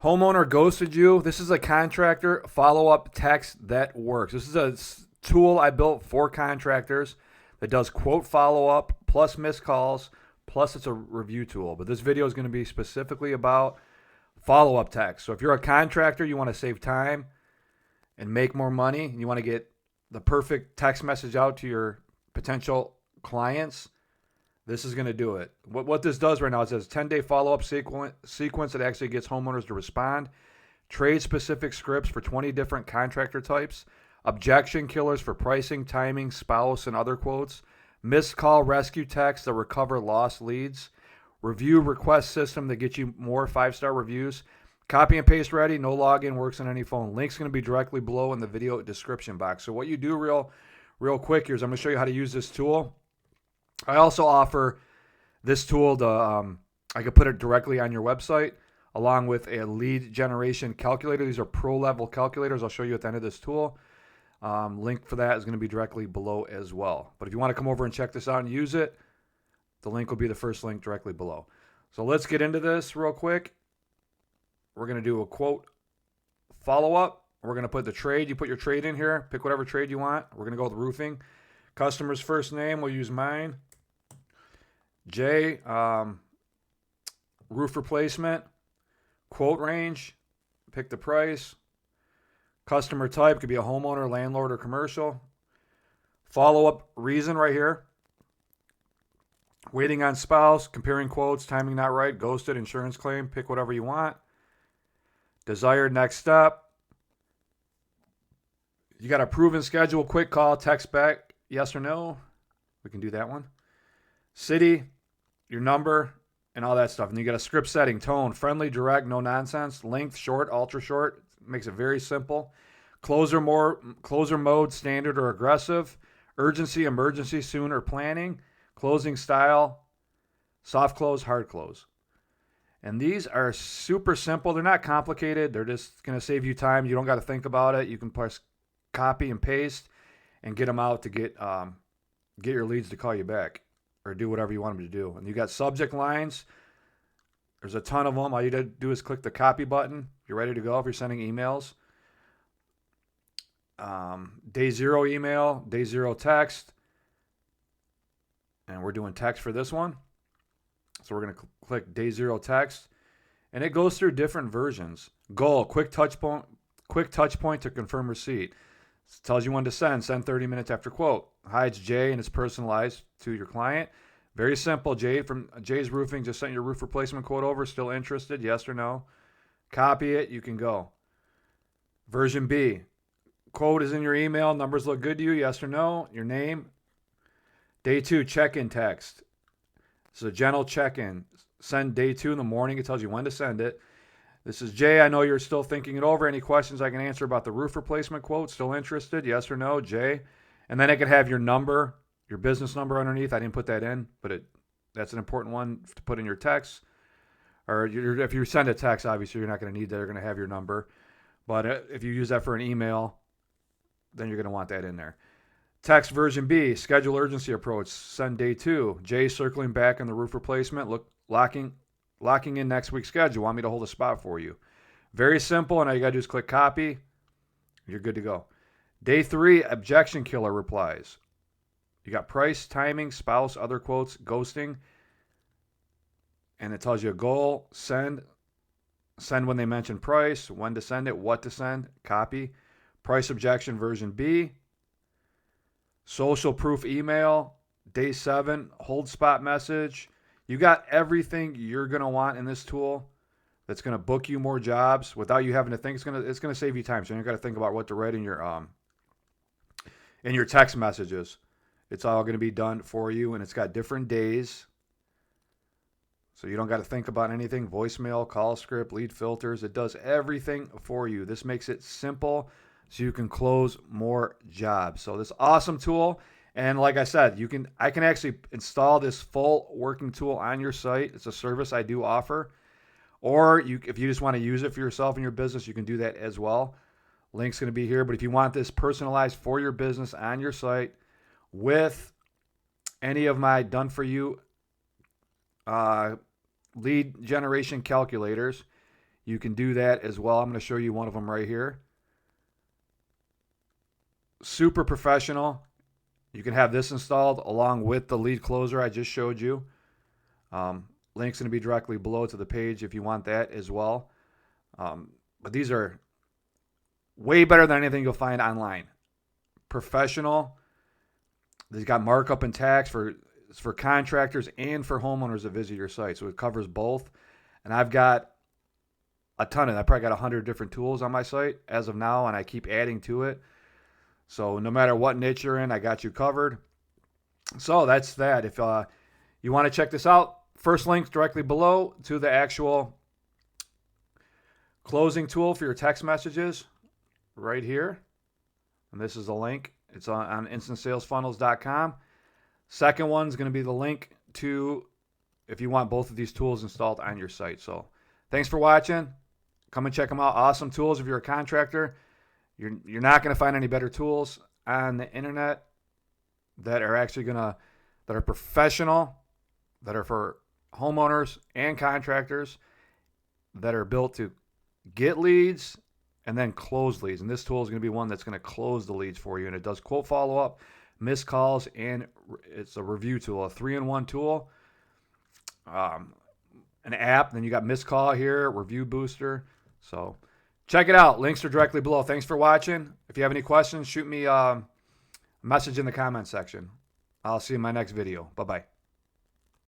Homeowner ghosted you. This is a contractor follow-up text that works. This is a tool I built for contractors that does quote follow-up plus missed calls, plus it's a review tool. But this video is going to be specifically about follow-up text. So if you're a contractor, you want to save time and make more money, and you want to get the perfect text message out to your potential clients, this is going to do it. What this does right now, it says 10-day follow-up sequence that actually gets homeowners to respond. Trade-specific scripts for 20 different contractor types. Objection killers for pricing, timing, spouse, and other quotes. Missed call rescue text that recover lost leads. Review request system that gets you more 5-star reviews. Copy and paste ready. No login, works on any phone. Link's going to be directly below in the video description box. So what you do real quick here is I'm going to show you how to use this tool. I also offer this tool to, I could put it directly on your website along with a lead generation calculator. These are pro-level calculators. I'll show you at the end of this tool. Link for that is going to be directly below as well. But if you want to come over and check this out and use it, the link will be the first link directly below. So let's get into this real quick. We're going to do a quote follow-up. We're going to put the trade. You put your trade in here. Pick whatever trade you want. We're going to go with roofing. Customer's first name, we'll use mine. J, roof replacement. Quote range, pick the price. Customer type could be a homeowner, landlord, or commercial. Follow-up reason right here. Waiting on spouse, comparing quotes, timing not right, ghosted, insurance claim, pick whatever you want. Desired next step. You got a proven schedule, quick call, text back, yes or no. We can do that one. City, your number, and all that stuff. And you got a script setting, tone, friendly, direct, no nonsense. Length, short, ultra short. Makes it very simple. Closer mode, standard or aggressive. Urgency, emergency, soon, or planning. Closing style, soft close, hard close. And these are super simple. They're not complicated. They're just going to save you time. You don't got to think about it. You can press copy and paste and get them out to get your leads to call you back or do whatever you want them to do. And you got subject lines. There's a ton of them. All you do is click the copy button. You're ready to go if you're sending emails. Day 0 email, day 0 text. And we're doing text for this one. So we're going to click day 0 text. And it goes through different versions. Goal, quick touch point to confirm receipt. It tells you when to send 30 minutes after quote. Hi, it's Jay, and it's personalized to your client. Very simple. Jay from Jay's Roofing just sent your roof replacement quote over. Still interested? Yes or no? Copy it. You can go. Version B. Quote is in your email. Numbers look good to you. Yes or no? Your name. Day 2, check-in text. This is a gentle check-in. Send day 2 in the morning. It tells you when to send it. This is Jay. I know you're still thinking it over. Any questions I can answer about the roof replacement quote? Still interested? Yes or no? Jay. And then it could have your number, your business number underneath. I didn't put that in, but that's an important one to put in your text. Or if you send a text, obviously you're not going to need that. You're going to have your number. But if you use that for an email, then you're going to want that in there. Text version B, schedule urgency approach. Send day 2. Jay circling back on the roof replacement. Locking in next week's schedule. Want me to hold a spot for you. Very simple, and all you got to do is click copy. You're good to go. Day 3, objection killer replies. You got price, timing, spouse, other quotes, ghosting. And it tells you a goal, send when they mention price, when to send it, what to send, copy. Price objection version B. Social proof email, day 7, hold spot message. You got everything you're going to want in this tool that's going to book you more jobs without you having to think. It's going to save you time. So you don't got to think about what to write in your text messages. It's all going to be done for you, and it's got different days. So you don't got to think about anything. Voicemail, call script, lead filters. It does everything for you. This makes it simple so you can close more jobs. So this awesome tool. And like I said, I can actually install this full working tool on your site. It's a service I do offer. Or if you just want to use it for yourself and your business, you can do that as well. Link's going to be here. But if you want this personalized for your business on your site with any of my done-for-you lead generation calculators, you can do that as well. I'm going to show you one of them right here. Super professional. You can have this installed along with the lead closer I just showed you. Link's going to be directly below to the page if you want that as well. But these are way better than anything you'll find online. Professional. They've got markup and tax for contractors and for homeowners that visit your site. So it covers both. And I've got a ton of them. I probably got 100 different tools on my site as of now, and I keep adding to it. So no matter what niche you're in, I got you covered. So that's that. If you want to check this out, first link directly below to the actual closing tool for your text messages right here. And this is the link. It's on instantsalesfunnels.com. Second one is going to be the link to if you want both of these tools installed on your site. So thanks for watching. Come and check them out. Awesome tools if you're a contractor. You're not going to find any better tools on the internet that are actually that are professional, that are for homeowners and contractors, that are built to get leads and then close leads. And this tool is going to be one that's going to close the leads for you. And it does quote follow-up, missed calls, and it's a review tool, a 3-in-1 tool. An app, then you got missed call here, review booster. So check it out. Links are directly below. Thanks for watching. If you have any questions, shoot me a message in the comment section. I'll see you in my next video. Bye-bye.